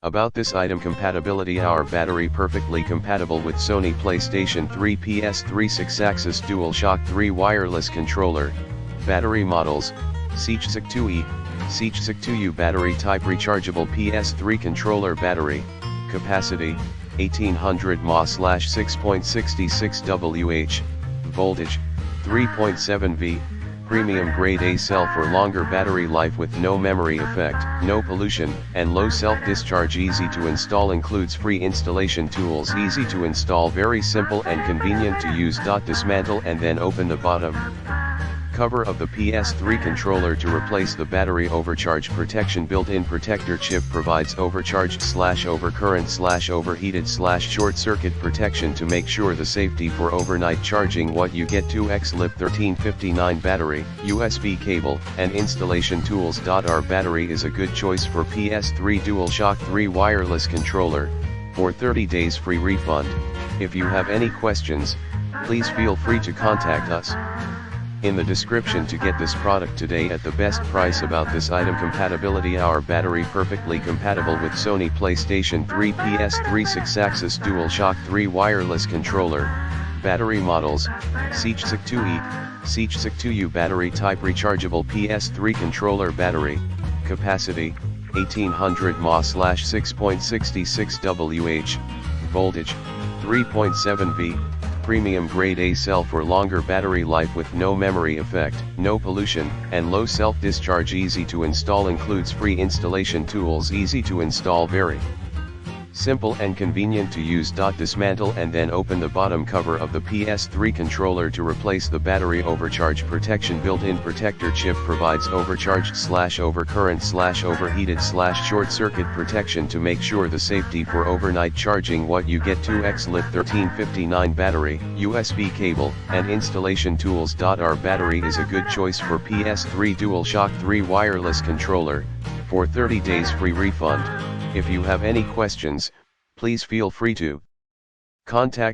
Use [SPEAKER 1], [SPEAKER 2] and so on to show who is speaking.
[SPEAKER 1] About this item compatibility: our battery perfectly compatible with Sony PlayStation 3 PS3 6-axis DualShock 3 wireless controller. Battery models: CECHZC2E, CECHZC2E battery type, rechargeable PS3 controller battery, capacity 1800 mAh/6.66 Wh, voltage 3.7 V, premium grade A cell for longer battery life with no memory effect, no pollution, and low self-discharge. Easy to install, includes free installation tools. Easy to install, very simple and convenient to use. Dismantle and then open the bottom cover of the PS3 controller to replace the battery overcharge protection. Built-in protector chip provides overcharged/overcurrent/overheated/short circuit protection to make sure the safety for overnight charging. What you get: 2x lip 1359 battery, USB cable, and installation tools. Our battery is a good choice for PS3 DualShock 3 wireless controller, for 30 days free refund. If you have any questions, please feel free to contact us in the description to get this product today at the best price. About this item compatibility: our battery perfectly compatible with Sony PlayStation 3 PS3 6-axis DualShock 3 wireless controller. Battery models: CECHZC2E, CECHZC2E battery type, rechargeable PS3 controller battery, capacity 1800 mAh/6.66 Wh, voltage 3.7 V, premium grade A cell for longer battery life with no memory effect, no pollution, and low self-discharge. Easy to install, includes free installation tools. Easy to install, very simple and convenient to use. Dismantle and then open the bottom cover of the PS3 controller to replace the battery overcharge protection. Built-in protector chip provides overcharged/overcurrent/overheated/short circuit protection to make sure the safety for overnight charging. What you get: 2x lip 1359 battery, USB cable, and installation tools. Our battery is a good choice for PS3 DualShock 3 wireless controller, for 30 days free refund. If you have any questions, please feel free to contact